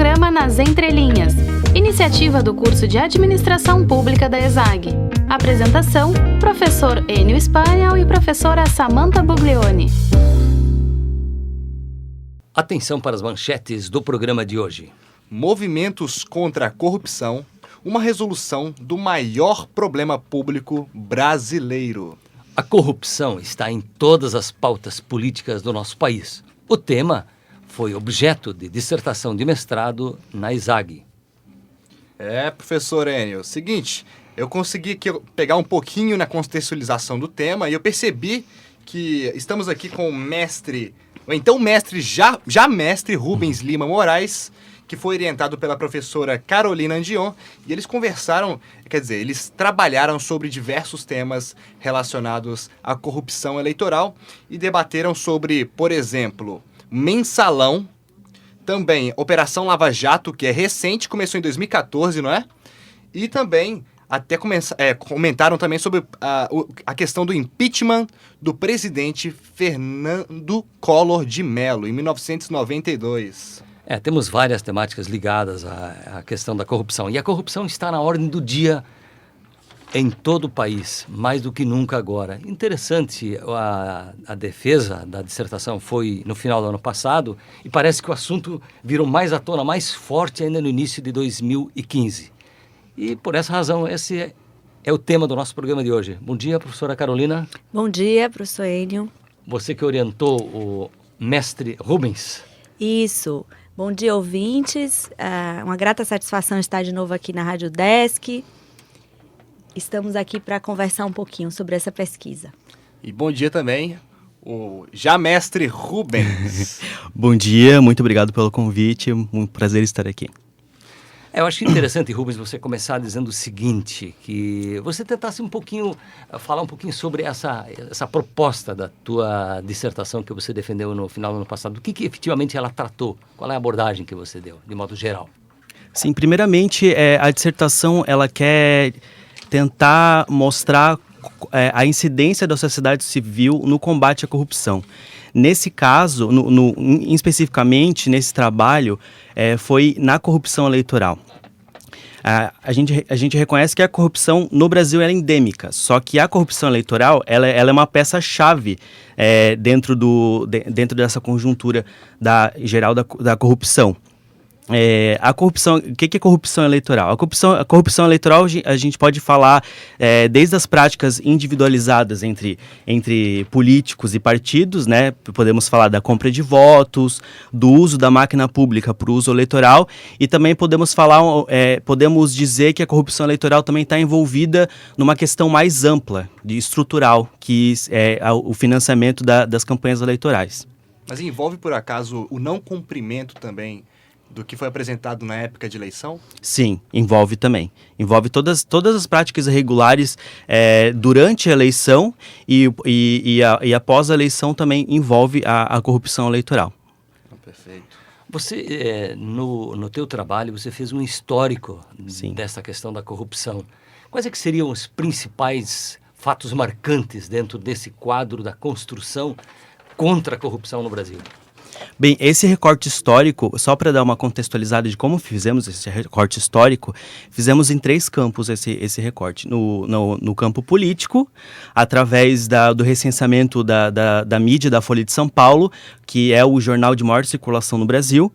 programa Nas Entrelinhas, iniciativa do curso de Administração Pública da ESAG. Apresentação, professor Enio Spaniel e professora Samantha Buglioni. Atenção para as manchetes do programa de hoje. Movimentos contra a corrupção, uma resolução do maior problema público brasileiro. A corrupção está em todas as pautas políticas do nosso país. O tema foi objeto de dissertação de mestrado na ESAG. Professor Enio, seguinte, eu consegui aqui pegar um pouquinho na contextualização do tema e eu percebi que estamos aqui com o mestre, ou então mestre, já mestre Rubens Lima Moraes, que foi orientado pela professora Carolina Andion, e eles conversaram, eles trabalharam sobre diversos temas relacionados à corrupção eleitoral e debateram sobre, por exemplo, mensalão, também Operação Lava Jato, que é recente, começou em 2014, não é? E também até comentaram também sobre a questão do impeachment do presidente Fernando Collor de Mello, em 1992. Temos várias temáticas ligadas à questão da corrupção. E a corrupção está na ordem do dia em todo o país, mais do que nunca agora. Interessante, a defesa da dissertação foi no final do ano passado e parece que o assunto virou mais à tona, mais forte ainda no início de 2015. E por essa razão, esse é o tema do nosso programa de hoje. Bom dia, professora Carolina. Bom dia, professor Enio. Você que orientou o mestre Rubens. Isso. Bom dia, ouvintes. Uma grata satisfação estar de novo aqui na Rádio Desk. Estamos aqui para conversar um pouquinho sobre essa pesquisa. E bom dia também, o já mestre Rubens. Bom dia, muito obrigado pelo convite, um prazer estar aqui. Eu acho interessante, Rubens, você começar dizendo o seguinte, que você tentasse falar um pouquinho sobre essa proposta da tua dissertação que você defendeu no final do ano passado. Do que efetivamente ela tratou? Qual é a abordagem que você deu, de modo geral? Sim, primeiramente, a dissertação, ela quer tentar mostrar a incidência da sociedade civil no combate à corrupção. Nesse caso, especificamente nesse trabalho, foi na corrupção eleitoral. A gente reconhece que a corrupção no Brasil é endêmica, só que a corrupção eleitoral ela é uma peça-chave dentro dessa conjuntura geral da corrupção. A corrupção, o que é corrupção eleitoral? A corrupção eleitoral a gente pode falar desde as práticas individualizadas entre políticos e partidos, né? Podemos falar da compra de votos, do uso da máquina pública para o uso eleitoral e também podemos dizer que a corrupção eleitoral também está envolvida numa questão mais ampla, estrutural, que é o financiamento das campanhas eleitorais. Mas envolve, por acaso, o não cumprimento também do que foi apresentado na época de eleição? Sim, envolve também. Envolve todas as práticas irregulares durante a eleição e após a eleição também envolve a corrupção eleitoral. Perfeito. Você, no teu trabalho, você fez um histórico Sim. dessa questão da corrupção. Quais é que seriam os principais fatos marcantes dentro desse quadro da construção contra a corrupção no Brasil? Bem, esse recorte histórico, só para dar uma contextualizada de como fizemos esse recorte histórico, fizemos em 3 campos esse recorte. No campo político, através do recenseamento da mídia da Folha de São Paulo, que é o jornal de maior circulação no Brasil.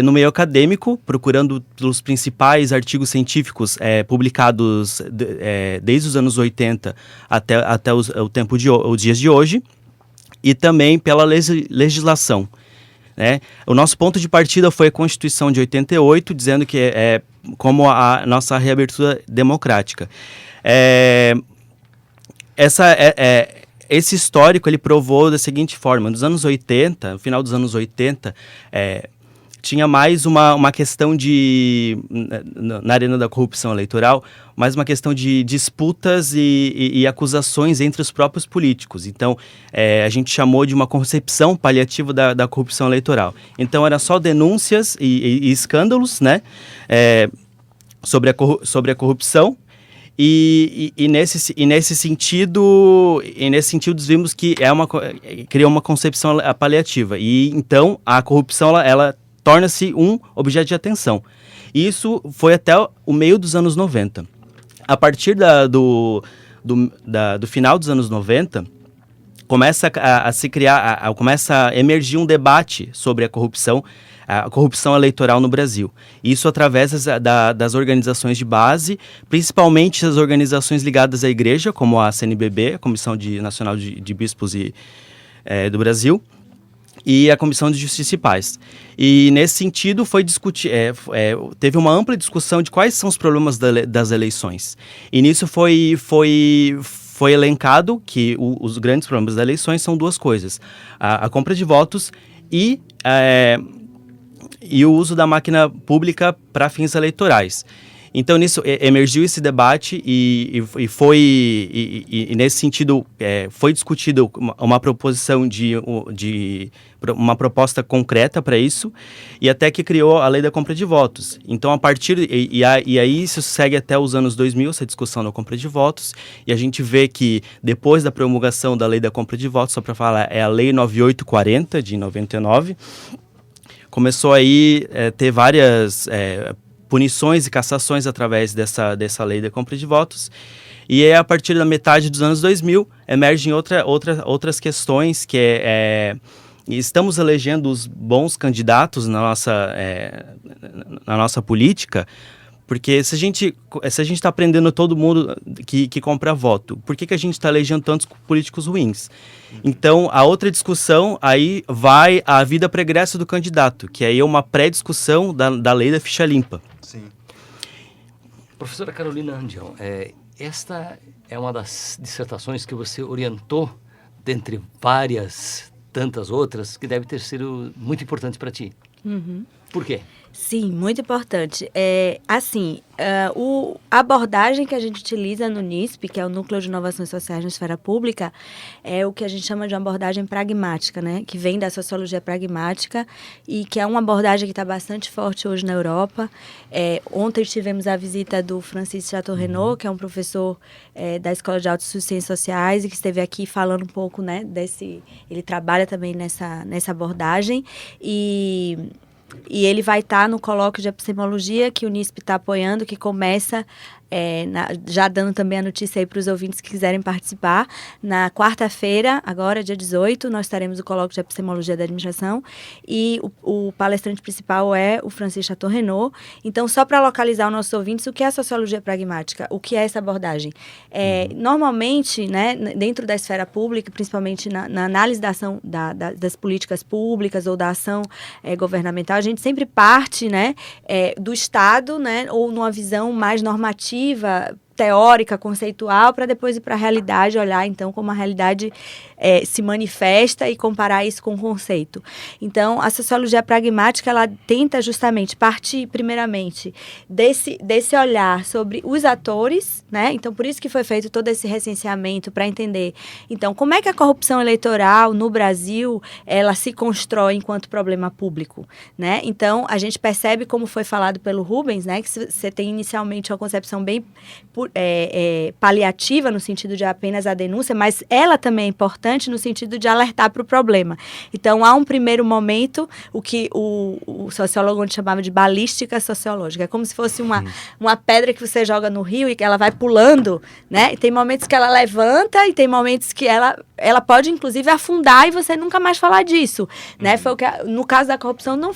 No meio acadêmico, procurando pelos principais artigos científicos publicados desde os anos 80 até os dias de hoje. E também pela legislação. Né? O nosso ponto de partida foi a Constituição de 88, dizendo que como a nossa reabertura democrática. Esse histórico ele provou da seguinte forma: no final dos anos 80, tinha mais uma questão na arena da corrupção eleitoral, mais uma questão de disputas e acusações entre os próprios políticos. Então, a gente chamou de uma concepção paliativa da corrupção eleitoral. Então, era só denúncias e escândalos, né, sobre a corrupção. E nesse sentido vimos que criou uma concepção paliativa. E então a corrupção ela torna-se um objeto de atenção. E isso foi até o meio dos anos 90. A partir do final dos anos 90, começa a se criar, começa a emergir um debate sobre a corrupção eleitoral no Brasil. Isso através das organizações de base, principalmente as organizações ligadas à igreja, como a CNBB, a Comissão Nacional de Bispos do Brasil, e a Comissão de Justiça e Paz. E, nesse sentido, teve uma ampla discussão de quais são os problemas das eleições. E nisso foi elencado que os grandes problemas das eleições são duas coisas: a compra de votos e o uso da máquina pública para fins eleitorais. Então, nisso emergiu esse debate e nesse sentido, foi discutido uma proposição uma proposta concreta para isso, e até que criou a lei da compra de votos. Então, aí isso segue até os anos 2000, essa discussão da compra de votos, e a gente vê que depois da promulgação da lei da compra de votos, só para falar, é a lei 9840 de 99, começou aí ter várias punições e cassações através dessa lei da compra de votos. E a partir da metade dos anos 2000, emergem outras questões, que estamos elegendo os bons candidatos na nossa política, porque se a gente está prendendo todo mundo que compra voto, por que a gente está elegendo tantos políticos ruins? Então, a outra discussão aí vai a vida pregressa do candidato, que aí é uma pré-discussão da lei da ficha limpa. Sim. Professora Carolina Andião, esta é uma das dissertações que você orientou, dentre várias tantas outras, que deve ter sido muito importante para ti. Uhum. Por quê? Sim, muito importante. A abordagem que a gente utiliza no NISP, que é o Núcleo de Inovações Sociais na Esfera Pública, é o que a gente chama de uma abordagem pragmática, né? Que vem da sociologia pragmática e que é uma abordagem que está bastante forte hoje na Europa. Ontem tivemos a visita do Francis Chateau-Renaud, que é um professor da Escola de Autossuficiência Sociais e que esteve aqui falando um pouco, né, ele trabalha também nessa abordagem e ele vai estar no colóquio de epistemologia que o NISP está apoiando, que começa, já dando também a notícia aí para os ouvintes que quiserem participar. Na quarta-feira, agora, dia 18, nós teremos o colóquio de epistemologia da administração e o palestrante principal é o Francis Chateau-Renaud. Então, só para localizar os nossos ouvintes, o que é a sociologia pragmática? O que é essa abordagem? Normalmente, né, dentro da esfera pública, principalmente na análise da ação das políticas públicas ou da ação governamental, a gente sempre parte, né, do Estado, né, ou numa visão mais normativa, teórica, conceitual, para depois ir para a realidade, olhar então como a realidade se manifesta e comparar isso com o conceito. Então, a sociologia pragmática, ela tenta justamente partir, primeiramente, desse olhar sobre os atores, né? Então, por isso que foi feito todo esse recenseamento para entender, então, como é que a corrupção eleitoral no Brasil, ela se constrói enquanto problema público, né? Então, a gente percebe, como foi falado pelo Rubens, né, que você tem inicialmente uma concepção bem paliativa, no sentido de apenas a denúncia, mas ela também é importante no sentido de alertar para o problema. Então, há um primeiro momento, o que o sociólogo chamava de balística sociológica. É como se fosse uma pedra que você joga no rio e que ela vai pulando, né? E tem momentos que ela levanta e tem momentos que ela pode, inclusive, afundar e você nunca mais falar disso, né? Foi o que, no caso da corrupção, não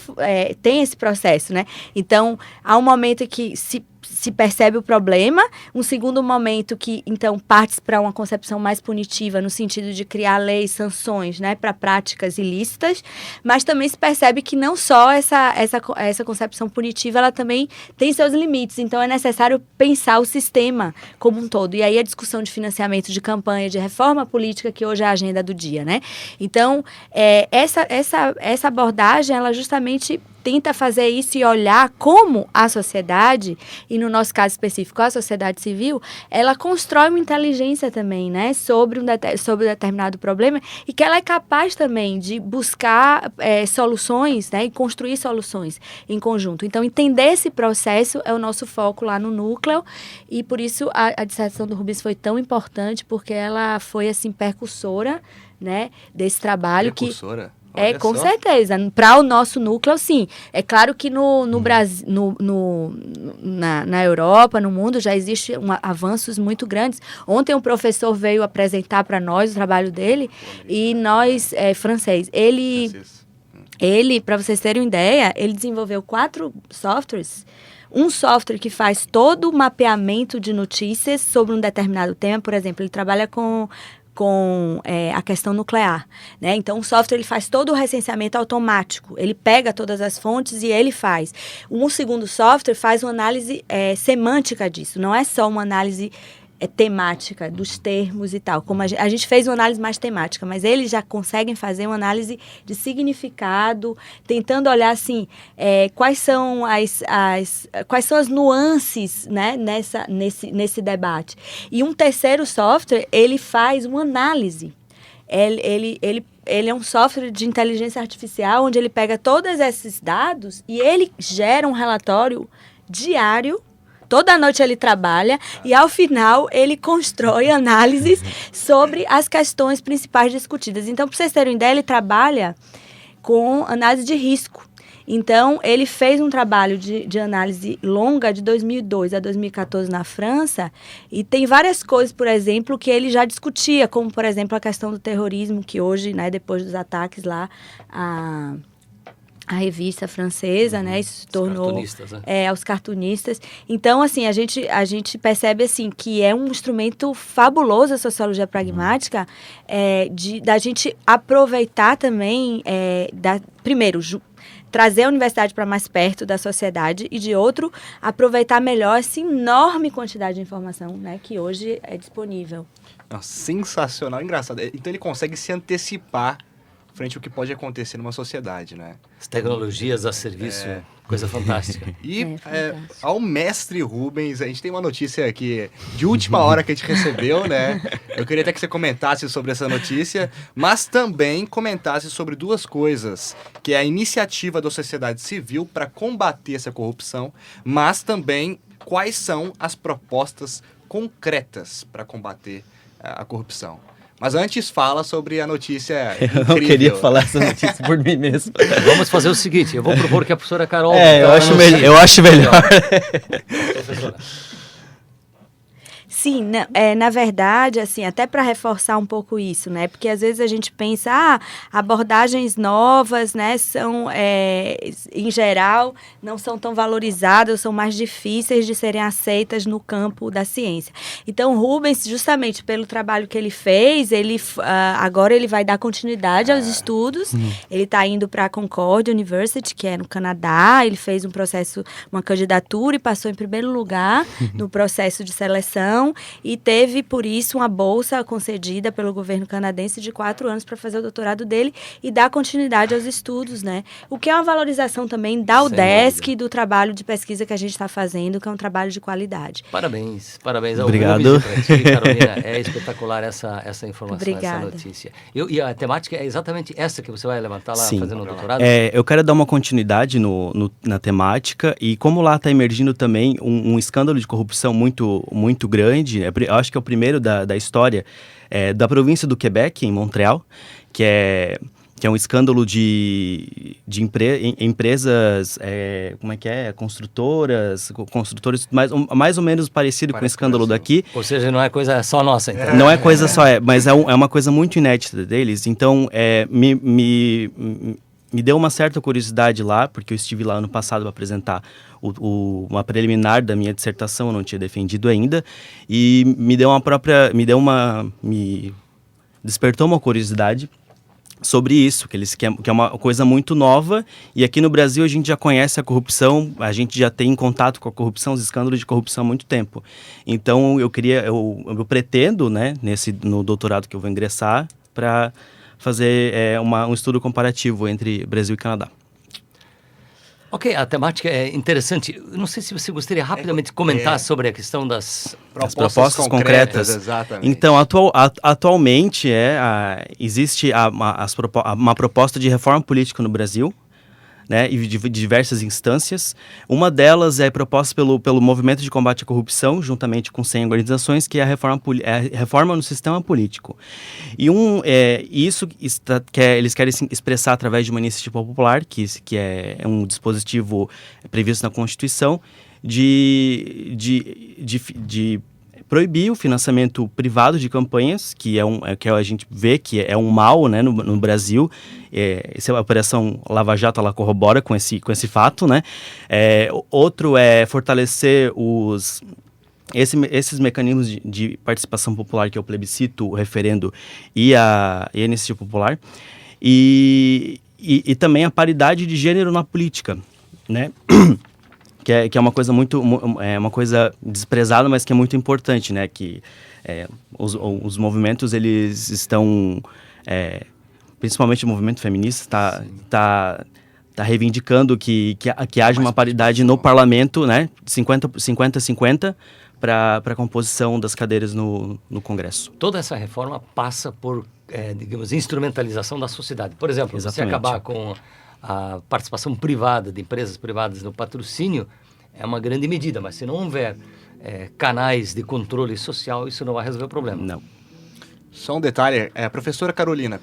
tem esse processo, né? Então, há um momento que se percebe o problema, um segundo momento que, então, parte para uma concepção mais punitiva, no sentido de criar leis, sanções, né, para práticas ilícitas, mas também se percebe que não só essa concepção punitiva, ela também tem seus limites, então é necessário pensar o sistema como um todo, e aí a discussão de financiamento de campanha, de reforma política, que hoje é a agenda do dia, né? Então, essa abordagem, ela justamente tenta fazer isso e olhar como a sociedade, e no nosso caso específico, a sociedade civil, ela constrói uma inteligência também, né, sobre um determinado problema, e que ela é capaz também de buscar soluções, né, e construir soluções em conjunto. Então, entender esse processo é o nosso foco lá no núcleo, e por isso a dissertação do Rubens foi tão importante, porque ela foi, assim, percussora, né, desse trabalho. Precursora? Olha com só. certeza. Para o nosso núcleo, sim. É claro que no Brasil, na Europa, no mundo, já existem avanços muito grandes. Ontem um professor veio apresentar para nós o trabalho dele, e nós, francês, ele, para vocês terem uma ideia, ele desenvolveu 4 softwares. Um software que faz todo o mapeamento de notícias sobre um determinado tema. Por exemplo, ele trabalha com a questão nuclear, né? Então, o software ele faz todo o recenseamento automático. Ele pega todas as fontes e ele faz. Um segundo software faz uma análise semântica disso. Não é só uma análise temática dos termos e tal. Como a gente fez uma análise mais temática, mas eles já conseguem fazer uma análise de significado, tentando olhar assim, quais são as nuances, né, nesse debate. E um terceiro software, ele faz uma análise. Ele é um software de inteligência artificial onde ele pega todos esses dados e ele gera um relatório diário. Toda noite ele trabalha e, ao final, ele constrói análises sobre as questões principais discutidas. Então, para vocês terem uma ideia, ele trabalha com análise de risco. Então, ele fez um trabalho de análise longa de 2002 a 2014 na França, e tem várias coisas, por exemplo, que ele já discutia, como, por exemplo, a questão do terrorismo, que hoje, né, depois dos ataques lá, a revista francesa, né, isso se tornou... Cartunistas, né? Aos cartunistas. Então, assim, a gente percebe, assim, que é um instrumento fabuloso a sociologia pragmática, da gente aproveitar também, primeiro, trazer a universidade para mais perto da sociedade, e de outro, aproveitar melhor essa enorme quantidade de informação, né, que hoje é disponível. Sensacional, engraçado. Então ele consegue se antecipar frente ao que pode acontecer numa sociedade, né? As tecnologias a serviço, coisa fantástica. E ao mestre Rubens, a gente tem uma notícia aqui de última hora que a gente recebeu, né? Eu queria até que você comentasse sobre essa notícia, mas também comentasse sobre 2 coisas, que é a iniciativa da sociedade civil para combater essa corrupção, mas também quais são as propostas concretas para combater a corrupção. Mas antes, fala sobre a notícia incrível. Eu queria falar essa notícia por mim mesmo. Vamos fazer o seguinte, eu vou propor que a professora Carol... Eu acho melhor. Professora. Sim, na verdade, assim, até para reforçar um pouco isso, né? Porque às vezes a gente pensa, abordagens novas, né, são, em geral, não são tão valorizadas, são mais difíceis de serem aceitas no campo da ciência. Então, Rubens, justamente pelo trabalho que ele fez, agora ele vai dar continuidade aos estudos. Ele está indo para a Concordia University, que é no Canadá. Ele fez uma candidatura e passou em primeiro lugar no processo de seleção. E teve, por isso, uma bolsa concedida pelo governo canadense de 4 anos para fazer o doutorado dele e dar continuidade aos estudos, né? O que é uma valorização também da UDESC e do trabalho de pesquisa que a gente está fazendo, que é um trabalho de qualidade. Parabéns ao Obrigado. Rubens, Carolina, é espetacular essa informação, Obrigada. essa notícia. E a temática é exatamente essa que você vai levantar lá, Sim. fazendo o doutorado? Eu quero dar uma continuidade na temática, e como lá está emergindo também um escândalo de corrupção muito, muito grande. Eu acho que é o primeiro da história, da província do Quebec, em Montreal, que é um escândalo de empresas, construtores, mais ou menos parecido com o escândalo daqui. Ou seja, não é coisa só nossa, então. Não é coisa só, mas é uma coisa muito inédita deles. Então, me deu uma certa curiosidade lá, porque eu estive lá ano passado para apresentar uma preliminar da minha dissertação, eu não tinha defendido ainda, e me despertou uma curiosidade sobre isso, que é uma coisa muito nova, e aqui no Brasil a gente já conhece a corrupção, a gente já tem contato com a corrupção, os escândalos de corrupção há muito tempo. Então eu pretendo, né, no doutorado que eu vou ingressar, para fazer um estudo comparativo entre Brasil e Canadá. Ok, a temática é interessante. Eu não sei se você gostaria rapidamente de comentar sobre a questão das propostas concretas. Exatamente. Então, atualmente existe uma proposta de reforma política no Brasil, né, e de diversas instâncias. Uma delas é proposta pelo Movimento de Combate à Corrupção, juntamente com 100 organizações, que é a reforma no sistema político. E eles querem expressar através de uma iniciativa popular, que é um dispositivo previsto na Constituição, de proibir o financiamento privado de campanhas, que a gente vê que é um mal, né, no Brasil. Essa Operação Lava Jato, ela corrobora com esse fato, né? Outro é fortalecer esses mecanismos de participação popular, que é o plebiscito, o referendo e a iniciativa popular. E também a paridade de gênero na política, né? Que é uma coisa uma coisa desprezada, mas que é muito importante, né? Que os movimentos, eles estão, principalmente o movimento feminista, está reivindicando que haja uma paridade no parlamento, né? 50-50 para a composição das cadeiras no Congresso. Toda essa reforma passa por, digamos, instrumentalização da sociedade. Por exemplo, Exatamente. você acabar com a participação privada de empresas privadas no patrocínio é uma grande medida, mas se não houver canais de controle social, isso não vai resolver o problema. Não. Só um detalhe, professora Carolina,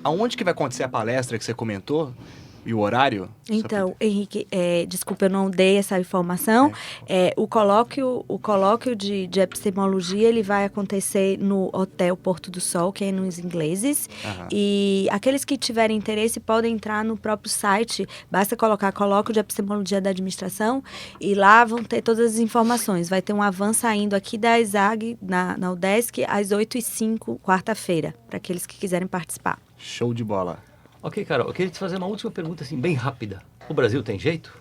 aonde que vai acontecer a palestra que você comentou? E o horário? Então, Henrique, desculpa, eu não dei essa informação. O colóquio de epistemologia, ele vai acontecer no Hotel Porto do Sol, que é nos ingleses. Aham. E aqueles que tiverem interesse podem entrar no próprio site. Basta colocar Colóquio de Epistemologia da Administração e lá vão ter todas as informações. Vai ter um avanço saindo aqui da ESAG, na UDESC, às 8h05, quarta-feira, para aqueles que quiserem participar. Show de bola. Ok, Carol, eu queria te fazer uma última pergunta, assim, bem rápida. O Brasil tem jeito?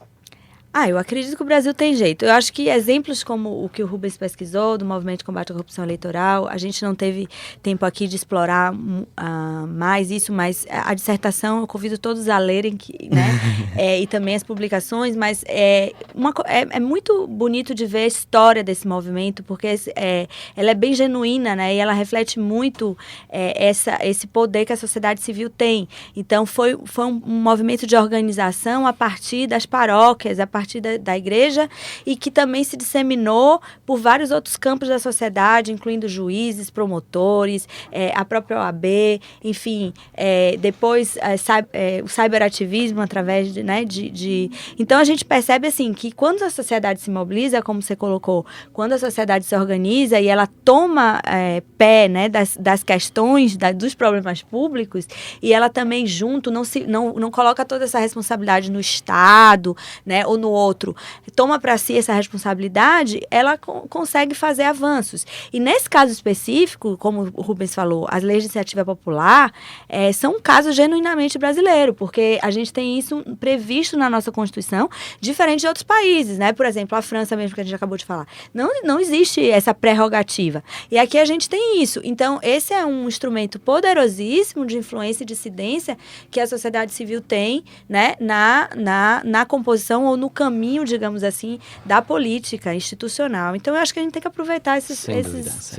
Eu acredito que o Brasil tem jeito. Eu acho que exemplos como o que o Rubens pesquisou, do Movimento de Combate à Corrupção Eleitoral, a gente não teve tempo aqui de explorar mais isso, mas a dissertação eu convido todos a lerem, né? E também as publicações, mas é muito bonito de ver a história desse movimento, porque ela é bem genuína, né? E ela reflete muito esse poder que a sociedade civil tem. Então, foi um movimento de organização a partir das paróquias, a partir da igreja, e que também se disseminou por vários outros campos da sociedade, incluindo juízes, promotores, a própria OAB, enfim, depois o cyberativismo através de... Então, a gente percebe, assim, que quando a sociedade se mobiliza, como você colocou, quando a sociedade se organiza e ela toma pé, né, das questões, dos problemas públicos, e ela também junto, não coloca toda essa responsabilidade no Estado, né, ou no outro, toma para si essa responsabilidade, ela consegue fazer avanços. E nesse caso específico, como o Rubens falou, as leis de iniciativa popular são um caso genuinamente brasileiro, porque a gente tem isso previsto na nossa Constituição, diferente de outros países, né? Por exemplo, a França mesmo, que a gente acabou de falar. Não existe essa prerrogativa. E aqui a gente tem isso. Então, esse é um instrumento poderosíssimo de influência e dissidência que a sociedade civil tem, né, na composição ou no caminho, digamos assim, da política institucional. Então, eu acho que a gente tem que aproveitar esses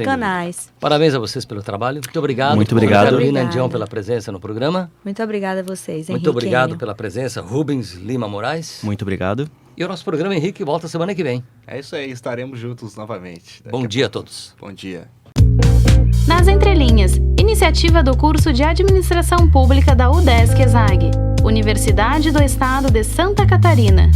canais. Dúvida. Parabéns a vocês pelo trabalho. Muito obrigado. Muito obrigado. Carolina Andião pela presença no programa. Muito obrigada a vocês, Henrique. Muito obrigado pela presença, Rubens Lima Moraes. Muito obrigado. E o nosso programa, Henrique, volta semana que vem. É isso aí, estaremos juntos novamente. Bom dia a todos. Bom dia. Nas Entrelinhas, iniciativa do curso de Administração Pública da UDESC-ESAG, Universidade do Estado de Santa Catarina.